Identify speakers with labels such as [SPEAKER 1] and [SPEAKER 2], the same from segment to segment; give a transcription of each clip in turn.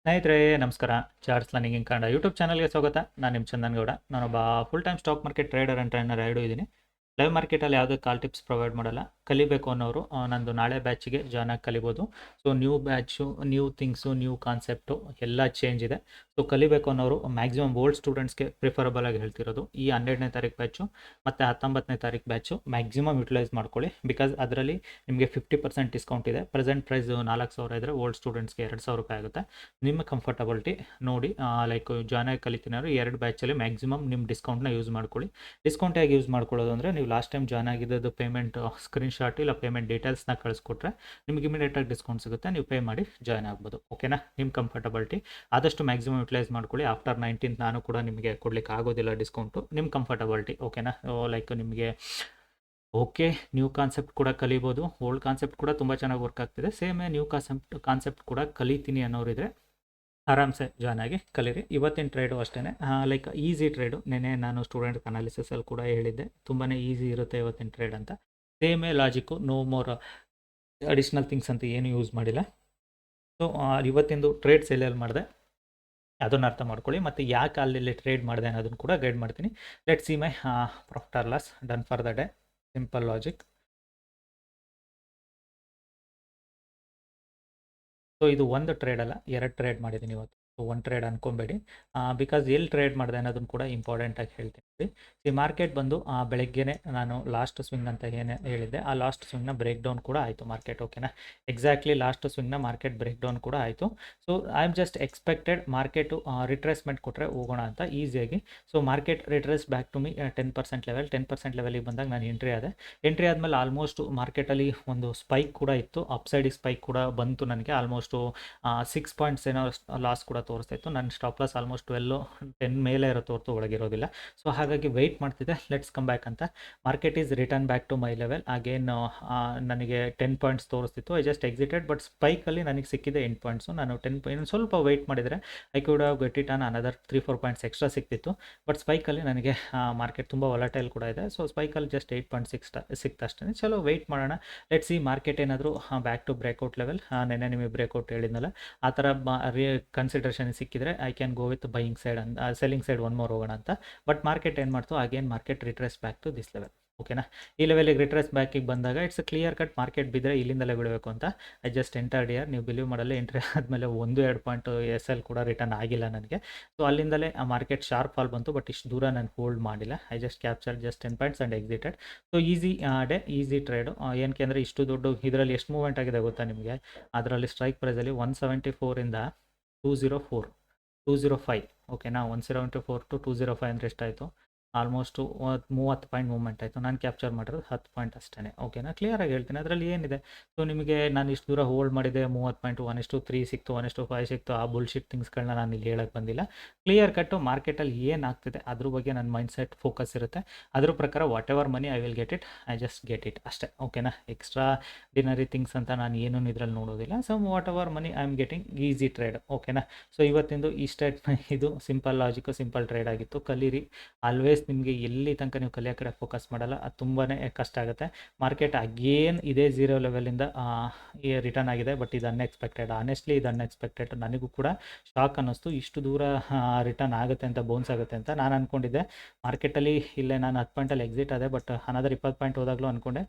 [SPEAKER 1] ಸ್ನೇಹಿತರೆ ನಮಸ್ಕಾರ. Charts learning in Kannada YouTube ಚಾನಲ್ಗೆ ಸ್ವಾಗತ. ನಾನು ನಿಮ್ಮ ಚಂದನ್ ಗೌಡ. ನಾನೊಬ್ಬ full time stock market trader and trainer ಎರಡೂ ಇದ್ದೀನಿ. ಲೈವ್ ಮಾರ್ಕೆಟಲ್ಲಿ ಯಾವುದೇ ಕಾಲ್ ಟಿಪ್ಸ್ ಪ್ರೊವೈಡ್ ಮಾಡಲ್ಲ. ಕಲಿಬೇಕು ಅನ್ನೋರು ನಂದು ನಾಳೆ ಬ್ಯಾಚಿಗೆ ಜಾಯ್ನ್ ಆಗಿ ಕಲಿಬೋದು. So new batch, new things, new concept ಎಲ್ಲ ಚೇಂಜ್ ಇದೆ. ಸೊ ಕಲಿಬೇಕು ಅನ್ನೋರು ಮ್ಯಾಕ್ಸಿಮಮ್ ಓಲ್ಡ್ ಸ್ಟೂಡೆಂಟ್ಸ್ಗೆ ಪ್ರಿಫರಬಲ್ ಆಗಿ ಹೇಳ್ತಿರೋದು ಈ 12ನೇ ತಾರೀಕು ಬ್ಯಾಚು ಮತ್ತು 19ನೇ ತಾರೀಕು ಬ್ಯಾಚು ಮ್ಯಾಕ್ಸಿಮಮ್ ಯುಟಿಲೈಸ್ ಮಾಡ್ಕೊಳ್ಳಿ. ಬಿಕಾಸ್ ಅದರಲ್ಲಿ ನಿಮಗೆ 50% ಡಿಸ್ಕೌಂಟ್ ಇದೆ. ಪ್ರೆಸೆಂಟ್ ಪ್ರೈಸ್ 4,000 ಇದ್ದರೆ ಓಲ್ಡ್ ಸ್ಟೂಡೆಂಟ್ಸ್ಗೆ 2,000 ರೂಪಾಯಿ ಆಗುತ್ತೆ. ನಿಮ್ಮ ಕಂಫರ್ಟಬಿಲಿಟಿ ನೋಡಿ, ಲೈಕ್ ಜಾಯ್ನ್ ಆಗಿ ಕಲಿತಿನಾರು 2 ಬ್ಯಾಚಲ್ಲಿ ಮ್ಯಾಕ್ಸಿಮಮ್ ನಿಮ್ಮ ಡಿಸ್ಕೌಂಟ್ನ ಯೂಸ್ ಮಾಡ್ಕೊಳ್ಳಿ. ಡಿಸ್ಕೌಂಟ್ ಹೇಗೆ ಯೂಸ್ ಮಾಡ್ಕೊಳ್ಳೋದು ಅಂದರೆ, ನೀವು ಲಾಸ್ಟ್ ಟೈಮ್ ಜಾಯ್ನ್ ಆಗಿದ್ದು ಪೇಮೆಂಟ್ ಸ್ಕ್ರೀನ್ಶಾಟ್ ಇಲ್ಲ ಪೇಮೆಂಟ್ ಡೀಟೇಲ್ಸ್ನ ಕಳಿಸ್ಕೊಟ್ರೆ ನಿಮಗೆ ಇಮಿಡಿಯೇಟಾಗಿ ಡಿಸ್ಕೌಂಟ್ ಸಿಗುತ್ತೆ. ನೀವು ಪೇ ಮಾಡಿ ಜಾಯ್ನ್ ಆಗ್ಬೋದು. ಓಕೆನಾ? ನಿಮ್ಮ ಕಂಫರ್ಟಬಿಲಿಟಿ ಆದಷ್ಟು ಮ್ಯಾಕ್ಸಿಮಮ್ ಯುಟಿಲೈಸ್ ಮಾಡ್ಕೊಳ್ಳಿ. ಆಫ್ಟರ್ 19th ನಾನು ಕೂಡ ನಿಮಗೆ ಕೊಡಲಿಕ್ಕೆ ಆಗೋದಿಲ್ಲ ಡಿಸ್ಕೌಂಟು. ನಿಮ್ಮ ಕಂಫರ್ಟಬಿಲಿಟಿ. ಓಕೆನಾ? ಲೈಕ್ ನಿಮಗೆ ಓಕೆ, ನ್ಯೂ ಕಾನ್ಸೆಪ್ಟ್ ಕೂಡ ಕಲಿಬೋದು. ಓಲ್ಡ್ ಕಾನ್ಸೆಪ್ಟ್ ಕೂಡ ತುಂಬ ಚೆನ್ನಾಗಿ ವರ್ಕ್ ಆಗ್ತಿದೆ. ಸೇಮೇ ನ್ಯೂ ಕಾನ್ಸೆಪ್ಟ್ ಕೂಡ ಕಲಿತೀನಿ ಅನ್ನೋರಿದ್ರೆ ಆರಾಮ್ಸೆ ಜಾಯ್ನ್ ಆಗಿ ಕಲೀರಿ. ಇವತ್ತಿನ ಟ್ರೇಡು ಅಷ್ಟೇ, ಲೈಕ್ ಈಸಿ ಟ್ರೇಡು. ನೆನೆ ನಾನು ಸ್ಟೂಡೆಂಟ್ ಅನಾಲಿಸಿಸಲ್ಲಿ ಕೂಡ ಹೇಳಿದ್ದೆ, ತುಂಬಾ ಈಸಿ ಇರುತ್ತೆ ಇವತ್ತಿನ ಟ್ರೇಡ್ ಅಂತ. ಸೇಮೇ logic, no more additional things ಅಂತ ಏನು ಯೂಸ್ ಮಾಡಿಲ್ಲ. ಸೊ ಇವತ್ತಿಂದು ಟ್ರೇಡ್ಸ್ ಎಲ್ಲೆಲ್ಲಿ ಮಾಡಿದೆ ಅದನ್ನು ಅರ್ಥ ಮಾಡ್ಕೊಳ್ಳಿ, ಮತ್ತು ಯಾಕೆ ಅಲ್ಲಿ ಟ್ರೇಡ್ ಮಾಡಿದೆ ಅನ್ನೋದನ್ನು ಕೂಡ ಗೈಡ್ ಮಾಡ್ತೀನಿ. Let see my profit or loss done for the day. Simple logic. So ಇದು ಒಂದು ಟ್ರೇಡ್ ಅಲ್ಲ, 2 ಟ್ರೇಡ್ ಮಾಡಿದ್ದೀನಿ ಇವತ್ತು. ಸೊ 1 ಟ್ರೇಡ್ ಅನ್ಕೊಬೇಡಿ, ಬಿಕಾಸ್ ಎಲ್ಲಿ ಟ್ರೇಡ್ ಮಾಡಿದೆ ಅನ್ನೋದನ್ನು ಕೂಡ ಇಂಪಾರ್ಟೆಂಟಾಗಿ ಹೇಳ್ತೀನಿ. ಈ ಮಾರ್ಕೆಟ್ ಬಂದು ಬೆಳಗ್ಗೆನೆ ನಾನು ಲಾಸ್ಟ್ ಸ್ವಿಂಗ್ ಅಂತ ಏನು ಹೇಳಿದ್ದೆ, ಆ ಲಾಸ್ಟ್ ಸ್ವಿಂಗ್ನ ಬ್ರೇಕ್ ಡೌನ್ ಕೂಡ ಆಯಿತು ಮಾರ್ಕೆಟ್. ಓಕೆನಾ? ಎಕ್ಸಾಕ್ಟ್ಲಿ ಲಾಸ್ಟ್ ಸ್ವಿಂಗ್ನ ಮಾರ್ಕೆಟ್ ಬ್ರೇಕ್ ಡೌನ್ ಕೂಡ ಆಯಿತು. So I am just expected market retracement ಕೊಟ್ಟರೆ ಹೋಗೋಣ ಅಂತ ಈಸಿಯಾಗಿ. So market retrace back to me 10% level. 10% ಲೆವೆಲಿಗೆ ಬಂದಾಗ ನಾನು ಎಂಟ್ರಿ ಆದಮೇಲೆ ಆಲ್ಮೋಸ್ಟ್ ಮಾರ್ಕೆಟಲ್ಲಿ ಒಂದು ಸ್ಪೈಕ್ ಕೂಡ ಇತ್ತು, ಅಪ್ಸೈಡಿಗೆ ಸ್ಪೈಕ್ ಕೂಡ ಬಂತು. ನನಗೆ ಆಲ್ಮೋಸ್ಟು 6 ಪಾಯಿಂಟ್ಸ್ ಏನೋ ಲಾಸ್ ಕೂಡ ತೋರಿಸ್ತಾ ಇತ್ತು. ನನ್ನ ಸ್ಟಾಪ್ ಲಾಸ್ ಆಲ್ಮೋಸ್ಟ್ 10 ಮೇಲೆ ಇರೋ ಹೊರತು ಒಳಗಿರೋದಿಲ್ಲ. ಸೊ ಹಾಗಾಗಿ ವೆಯ್ಟ್ ಮಾಡ್ತಿದ್ದೆ, ಲೆಟ್ಸ್ ಕಮ್ ಬ್ಯಾಕ್ ಅಂತ. Market is return back to my level. Again ನನಗೆ 10 ಪಾಯಿಂಟ್ಸ್ ತೋರಿಸ್ತಿತ್ತು. ಐ ಜಸ್ಟ್ ಎಕ್ಸಿಟೆಡ್, ಬಟ್ ಸ್ಪೈಕಲ್ಲಿ ನನಗೆ ಸಿಕ್ಕಿದೆ 8 ಪಾಯಿಂಟ್ಸು. ನಾನು 10 ಪಾಯಿಂಟ್ ಸ್ವಲ್ಪ ವೆಯ್ಟ್ ಮಾಡಿದರೆ I could have get it on another 3-4 points extra ಸಿಕ್ತಿತ್ತು. ಬಟ್ ಸ್ಪೈಕಲ್ಲಿ ನನಗೆ ಮಾರ್ಕೆಟ್ ತುಂಬ ವಾಲಟೈಲ್ ಕೂಡ ಇದೆ. ಸೊ ಸ್ಪೈಕಲ್ಲಿ ಜಸ್ಟ್ 8 ಪಾಯಿಂಟ್ ಸಿಕ್ತು ಅಷ್ಟೇ. ಚಲೋ ವೆಯ್ಟ್ ಮಾಡೋಣ, ಲೆಟ್ ಸಿ ಮಾರ್ಕೆಟ್ ಏನಾದರೂ ಬ್ಯಾಕ್ ಟು ಬ್ರೇಕ್ಔಟ್ ಲೆವೆಲ್. ನೆನ್ನೆ ನಿಮಗೆ ಬ್ರೇಕ್ಔಟ್ ಹೇಳಿದ್ನಲ್ಲ, ಆ ಥರ ಕನ್ಸಿಡರೇಷನ್ ಸಿಕ್ಕಿದ್ರೆ I can go with buying side ಅಂತ, ಸೆಲ್ಲಿಂಗ್ ಸೈಡ್ 1 ಮೋರ್ ಹೋಗೋಣ ಅಂತ. ಬಟ್ ಮಾರ್ಕೆಟ್ ಏನು ಮಾಡ್ತು, again market retrace back to this level. ಓಕೆನಾ? ಈ ಲೆವೆಲಿಗೆ ರಿಟ್ರೇಸ್ ಬ್ಯಾಕಿಗೆ ಬಂದಾಗ ಇಟ್ಸ್ ಕ್ಲಿಯರ್ ಕಟ್ ಮಾರ್ಕೆಟ್ ಬಿದ್ದರೆ ಇಲ್ಲಿಂದಲೇ ಬಿಡಬೇಕು ಅಂತ. I just entered year. ನೀವು ಬಿಲೀವ್ ಮಾಡಲ್ಲ, ಎಂಟ್ರಿ ಆದಮೇಲೆ 1-2 ಪಾಯಿಂಟ್ SL ಕೂಡ ರಿಟರ್ನ್ ಆಗಿಲ್ಲ ನನಗೆ. ಸೊ ಅಲ್ಲಿಂದಲೇ ಆ ಮಾರ್ಕೆಟ್ ಶಾರ್ಪ್ ಫಾಲ್ ಬಂತು, ಬಟ್ ಇಷ್ಟು ದೂರ ನಾನು ಹೋಲ್ಡ್ ಮಾಡಿಲ್ಲ. I just capture just 10 points and excited. So easy day, easy trade. ಏನಕ್ಕೆ ಅಂದರೆ ಇಷ್ಟು ದೊಡ್ಡ ಇದರಲ್ಲಿ ಎಷ್ಟು ಮೂವ್ಮೆಂಟ್ ಆಗಿದೆ ಗೊತ್ತಾ ನಿಮಗೆ? ಅದರಲ್ಲಿ ಸ್ಟ್ರೈಕ್ ಪ್ರೈಸಲ್ಲಿ 174ಇಂದ 205. ಓಕೆನಾ? 174 to 205 ಅಂದರೆ ಎಷ್ಟಾಯಿತು? ಆಲ್ಮೋಸ್ಟು 30 ಪಾಯಿಂಟ್ ಮೂವ್ಮೆಂಟ್ ಆಯಿತು. ನಾನು ಕ್ಯಾಪ್ಚರ್ ಮಾಡಿರೋದು 10 ಪಾಯಿಂಟ್ ಅಷ್ಟೇ. ಓಕೆನಾ? ಕ್ಲಿಯರಾಗಿ ಹೇಳ್ತೀನಿ, ಅದರಲ್ಲಿ ಏನಿದೆ. ಸೊ ನಿಮಗೆ ನಾನು ಇಷ್ಟು ದೂರ ಹೋಲ್ಡ್ ಮಾಡಿದೆ, 30 ಪಾಯಿಂಟ್, 1:3 ಸಿಕ್ತು, 1:5 ಸಿಕ್ತು. ಆ ಬುಲ್ಶಿಟ್ ಥಿಂಗ್ಸ್ಗಳನ್ನ ನಾನು ಇಲ್ಲಿ ಹೇಳಕ್ಕೆ ಬಂದಿಲ್ಲ. ಕ್ಲಿಯರ್ ಕಟ್ಟು ಮಾರ್ಕೆಟಲ್ಲಿ ಏನಾಗ್ತಿದೆ ಅದ್ರ ಬಗ್ಗೆ ನನ್ನ ಮೈಂಡ್ ಸೆಟ್ ಫೋಕಸ್ ಇರುತ್ತೆ. ಅದ್ರ ಪ್ರಕಾರ what ever money I will get it, I just get it ಅಷ್ಟೇ. ಓಕೆನಾ? ಎಕ್ಸ್ಟ್ರಾ ಡಿನರಿ ಥಿಂಗ್ಸ್ ಅಂತ ನಾನು ಏನೂ ಇದ್ರಲ್ಲಿ ನೋಡೋದಿಲ್ಲ. So what ever money I am getting, easy trade. ಓಕೆನಾ? ಸೊ ಇವತ್ತಿಂದು ಇಷ್ಟೇ. ಇದು ಸಿಂಪಲ್ ಲಾಜಿಕ್ಕು, ಸಿಂಪಲ್ ಟ್ರೇಡ್ ಆಗಿತ್ತು. ಕಲೀರಿ. ಆಲ್ವೇಸ್ ನಿಮಗೆ ಎಲ್ಲಿ ತನಕ ನೀವು ಕಲಿಯೋ ಕಡೆ ಫೋಕಸ್ ಮಾಡಲ್ಲ, ಅದು ತುಂಬಾ ಕಷ್ಟ ಆಗುತ್ತೆ. ಮಾರ್ಕೆಟ್ ಅಗೇನ್ ಇದೇ 0 ಲೆವೆಲಿಂದ ರಿಟರ್ನ್ ಆಗಿದೆ, ಬಟ್ ಇದು ಅನ್ಎಕ್ಸ್ಪೆಕ್ಟೆಡ್. ಆನೆಸ್ಟ್ಲಿ ಇದು ಅನ್ಎಕ್ಸ್ಪೆಕ್ಟೆಡ್. ನನಗೂ ಕೂಡ ಶಾಕ್ ಅನ್ನಿಸ್ತು, ಇಷ್ಟು ದೂರ ರಿಟರ್ನ್ ಆಗುತ್ತೆ ಅಂತ, ಬೌನ್ಸ್ ಆಗುತ್ತೆ ಅಂತ ನಾನು ಅಂದ್ಕೊಂಡಿದ್ದೆ. ಮಾರ್ಕೆಟಲ್ಲಿ ಇಲ್ಲೇ ನಾನು 10 ಪಾಯಿಂಟಲ್ಲಿ ಎಕ್ಸಿಟ್ ಆದೆ, ಬಟ್ ಅನದರ್ 20 ಪಾಯಿಂಟ್ ಹೋದಾಗಲೂ ಅಂದ್ಕೊಂಡೆ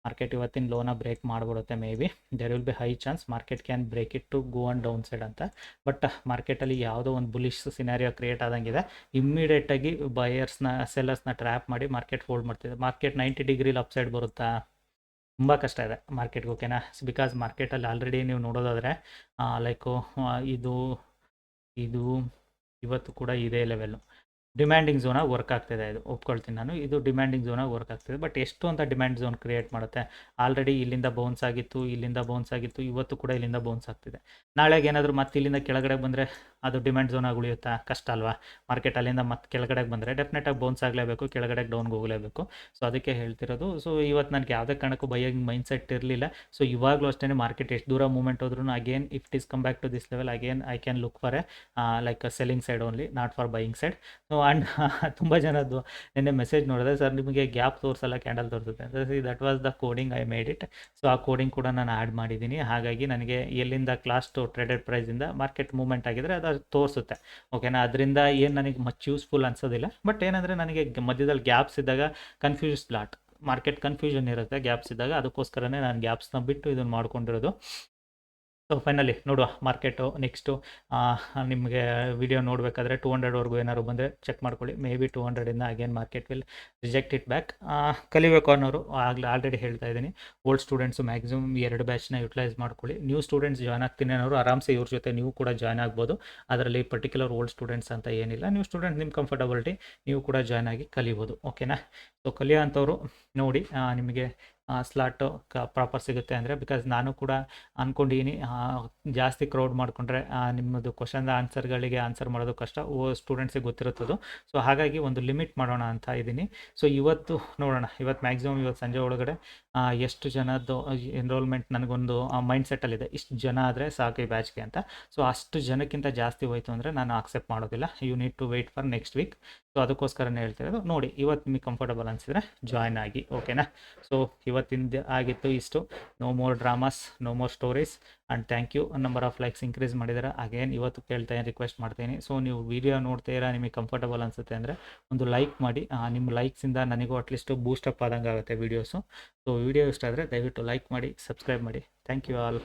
[SPEAKER 1] ಮಾರ್ಕೆಟ್ ಇವತ್ತಿನ ಲೋನ ಬ್ರೇಕ್ ಮಾಡಿಬಿಡುತ್ತೆ. Maybe there will be high chance market can break it to go on down side ಅಂತ. ಬಟ್ ಮಾರ್ಕೆಟಲ್ಲಿ ಯಾವುದೋ ಒಂದು ಬುಲಿಶ್ ಸಿನಾರಿಯೋ ಕ್ರಿಯೇಟ್ ಆದಂಗಿದೆ. ಇಮ್ಮಿಡಿಯೇಟಾಗಿ ಸೆಲ್ಲರ್ಸ್ನ ಟ್ರ್ಯಾಪ್ ಮಾಡಿ ಮಾರ್ಕೆಟ್ ಹೋಲ್ಡ್ ಮಾಡ್ತಿದೆ. ಮಾರ್ಕೆಟ್ 90 ಡಿಗ್ರಿಲಿ ಅಪ್ ಸೈಡ್ ಬರುತ್ತಾ? ತುಂಬ ಕಷ್ಟ ಇದೆ ಮಾರ್ಕೆಟ್ಗೆ. ಓಕೆನಾ? ಬಿಕಾಸ್ ಮಾರ್ಕೆಟಲ್ಲಿ ಆಲ್ರೆಡಿ ನೀವು ನೋಡೋದಾದರೆ ಲೈಕು ಇದು ಇವತ್ತು ಕೂಡ ಇದೇ ಲೆವೆಲ್ಲು ಡಿಮ್ಯಾಂಡಿಂಗ್ ಝೋನಾಗಿ ವರ್ಕ್ ಆಗ್ತಿದೆ. ಇದು ಒಪ್ಕೊಳ್ತೀನಿ ನಾನು, ಇದು ಡಿಮ್ಯಾಂಡಿಂಗ್ ಝೋನಾಗಿ ವರ್ಕ್ ಆಗ್ತಿದೆ. ಬಟ್ ಎಷ್ಟು ಅಂತ ಡಿಮ್ಯಾಂಡ್ ಝೋನ್ ಕ್ರಿಯೇಟ್ ಮಾಡುತ್ತೆ? ಆಲ್ರೆಡಿ ಇಲ್ಲಿಂದ ಬೌನ್ಸ್ ಆಗಿತ್ತು, ಇಲ್ಲಿಂದ ಬೌನ್ಸ್ ಆಗಿತ್ತು, ಇವತ್ತು ಕೂಡ ಇಲ್ಲಿಂದ ಬೌನ್ಸ್ ಆಗ್ತಿದೆ. ನಾಳೆಗೆ ಏನಾದರೂ ಮತ್ತೆ ಇಲ್ಲಿಂದ ಕೆಳಗಡೆ ಬಂದರೆ ಅದು ಡಿಮ್ಯಾಂಡ್ ಝೋನಾಗಿ ಉಳಿಯುತ್ತಾ? ಕಷ್ಟ ಅಲ್ವಾ? ಮಾರ್ಕೆಟ್ ಅಲ್ಲಿಂದ ಮತ್ತೆ ಕೆಳಗಡೆಗೆ ಬಂದರೆ ಡೆಫಿನೆಟಾಗಿ ಬೌನ್ಸ್ ಆಗಲೇಬೇಕು, ಕೆಳಗಡೆಗೆ ಡೌನ್ಗೆ ಹೋಗಲೇಬೇಕು. ಸೊ ಅದಕ್ಕೆ ಹೇಳ್ತಿರೋದು. ಸೊ ಇವತ್ತು ನನಗೆ ಯಾವುದೇ ಕಾರಣಕ್ಕೂ ಬೈಯಿಂಗ್ ಮೈಂಡ್ ಸೆಟ್ ಇರಲಿಲ್ಲ. ಸೊ ಇವಾಗಲೂ ಅಷ್ಟೇ, ಮಾರ್ಕೆಟ್ ಎಷ್ಟು ದೂರ ಮೂವ್ಮೆಂಟ್ ಹೋದ್ರೂ again if it is come back to this level, again I can look for a like selling side only, not for buying side. So and ತುಂಬ ಜನದ್ದು ನಿನ್ನೆ message ನೋಡಿದೆ, ಸರ್ ನಿಮಗೆ ಗ್ಯಾಪ್ ತೋರಿಸಲ್ಲ ಕ್ಯಾಂಡಲ್ ತೋರಿಸುತ್ತೆ ಅಂತ. That was the coding I made it. So ಆ coding ಕೂಡ ನಾನು ಆ್ಯಡ್ ಮಾಡಿದ್ದೀನಿ. ಹಾಗಾಗಿ ನನಗೆ ಎಲ್ಲಿಂದ ಲಾಸ್ಟ್ ಟ್ರೇಡೆಡ್ ಪ್ರೈಸಿಂದ ಮಾರ್ಕೆಟ್ ಮೂವ್ಮೆಂಟ್ ಆಗಿದ್ರೆ ಅದು ತೋರಿಸುತ್ತೆ. ಓಕೆನಾ, ಅದರಿಂದ ಏನು ನನಗೆ ಮಚ್ ಯೂಸ್ಫುಲ್ ಅನ್ಸೋದಿಲ್ಲ. ಬಟ್ ಏನಂದರೆ ನನಗೆ ಮಧ್ಯದಲ್ಲಿ ಗ್ಯಾಪ್ಸ್ ಇದ್ದಾಗ ಕನ್ಫ್ಯೂಸ್ ಲಾಟ್ ಮಾರ್ಕೆಟ್ ಕನ್ಫ್ಯೂಷನ್ ಇರುತ್ತೆ ಗ್ಯಾಪ್ಸ್ ಇದ್ದಾಗ, ಅದಕ್ಕೋಸ್ಕರನೇ ನಾನು ಗ್ಯಾಪ್ಸ್ನ ಬಿಟ್ಟು ಇದನ್ನು ಮಾಡ್ಕೊಂಡಿರೋದು. ಸೊ ಫೈನಲಿ ನೋಡುವ ಮಾರ್ಕೆಟು ನೆಕ್ಸ್ಟು ನಿಮಗೆ ವಿಡಿಯೋ ನೋಡಬೇಕಾದ್ರೆ 200ವರೆಗೂ ಏನಾದ್ರು ಬಂದರೆ ಚೆಕ್ ಮಾಡ್ಕೊಳ್ಳಿ. ಮೇ ಬಿ 200ಇಂದ again market will reject it back. ಕಲಿಬೇಕು ಅನ್ನೋರು ಆಲ್ರೆಡಿ ಹೇಳ್ತಾ ಇದ್ದೀನಿ, ಓಲ್ಡ್ ಸ್ಟೂಡೆಂಟ್ಸು ಮ್ಯಾಕ್ಸಿಮಮ್ 2 ಬ್ಯಾಚ್ನ ಯುಟಿಲೈಸ್ ಮಾಡ್ಕೊಳ್ಳಿ. ನ್ಯೂ ಸ್ಟೂಡೆಂಟ್ಸ್ ಜಾಯ್ನ್ ಆಗ್ತೀನಿ ಅನ್ನೋರು ಆರಾಮ್ಸೆ ಇವ್ರ ಜೊತೆ ನೀವು ಕೂಡ ಜಾಯ್ನ್ ಆಗ್ಬೋದು. ಅದರಲ್ಲಿ ಪರ್ಟಿಕ್ಯುಲರ್ ಓಲ್ಡ್ ಸ್ಟೂಡೆಂಟ್ಸ್ ಅಂತ ಏನಿಲ್ಲ, ನ್ಯೂ ಸ್ಟೂಡೆಂಟ್ಸ್ ನಿಮ್ಮ ಕಂಫರ್ಟಬಿಲಿಟಿ ನೀವು ಕೂಡ ಜಾಯ್ನ್ ಆಗಿ ಕಲಿಬೋದು. ಓಕೆನಾ, ಸೊ ಕಲಿಯೋ ಅಂಥವ್ರು ನೋಡಿ ನಿಮಗೆ ಸ್ಲಾಟು ಪ್ರಾಪರ್ ಸಿಗುತ್ತೆ ಅಂದರೆ, ಬಿಕಾಸ್ ನಾನು ಕೂಡ ಅಂದ್ಕೊಂಡಿದ್ದೀನಿ ಜಾಸ್ತಿ ಕ್ರೌಡ್ ಮಾಡಿಕೊಂಡ್ರೆ ನಿಮ್ಮದು ಕ್ವಶನ್ ಆನ್ಸರ್ಗಳಿಗೆ ಆನ್ಸರ್ ಮಾಡೋದು ಕಷ್ಟ, ಸ್ಟೂಡೆಂಟ್ಸಿಗೆ ಗೊತ್ತಿರುತ್ತದು. ಸೊ ಹಾಗಾಗಿ ಒಂದು ಲಿಮಿಟ್ ಮಾಡೋಣ ಅಂತ ಇದ್ದೀನಿ. ಸೊ ಇವತ್ತು ನೋಡೋಣ, ಇವತ್ತು ಮ್ಯಾಕ್ಸಿಮಮ್ ಇವತ್ತು ಸಂಜೆ ಒಳಗಡೆ ಎಷ್ಟು ಜನದ್ದು ಎನ್ರೋಲ್ಮೆಂಟ್ ನನಗೊಂದು ಮೈಂಡ್ ಸೆಟ್ಟಲ್ಲಿದೆ, ಇಷ್ಟು ಜನ ಆದರೆ ಸಾಕು ಈ ಬ್ಯಾಚ್ಗೆ ಅಂತ. ಸೊ ಅಷ್ಟು ಜನಕ್ಕಿಂತ ಜಾಸ್ತಿ ಹೋಯಿತು ಅಂದರೆ ನಾನು ಆಕ್ಸೆಪ್ಟ್ ಮಾಡೋದಿಲ್ಲ. You need to wait for next week. So ಅದಕ್ಕೋಸ್ಕರನೇ ಹೇಳ್ತಿರೋದು. ನೋಡಿ, ಇವತ್ತು ನಿಮಗೆ ಕಂಫರ್ಟಬಲ್ ಅನಿಸಿದ್ರೆ ಜಾಯ್ನ್ ಆಗಿ. ಓಕೆನಾ, ಸೊ ಇವತ್ತಿಂದ ಆಗಿತ್ತು ಇಷ್ಟು. No more dramas, no more stories, and thank you. Number of likes increase ಮಾಡಿದರೆ ಅಗೇನ್ ಇವತ್ತು ರಿಕ್ವೆಸ್ಟ್ ಮಾಡ್ತೀನಿ. ಸೊ ನೀವು ವಿಡಿಯೋ ನೋಡ್ತೀರಾ, ನಿಮಗೆ ಕಂಫರ್ಟಬಲ್ ಅನಿಸುತ್ತೆ ಅಂದರೆ ಒಂದು ಲೈಕ್ ಮಾಡಿ. ನಿಮ್ಮ ಲೈಕ್ಸಿಂದ ನನಗೂ ಅಟ್ಲೀಸ್ಟ್ ಬೂಸ್ಟಪ್ ಆದಂಗೆ ಆಗುತ್ತೆ ವೀಡಿಯೋಸು. ಸೊ ವಿಡಿಯೋ ಇಷ್ಟ ಆದರೆ ದಯವಿಟ್ಟು ಲೈಕ್ ಮಾಡಿ, ಸಬ್ಸ್ಕ್ರೈಬ್ ಮಾಡಿ. Thank you all.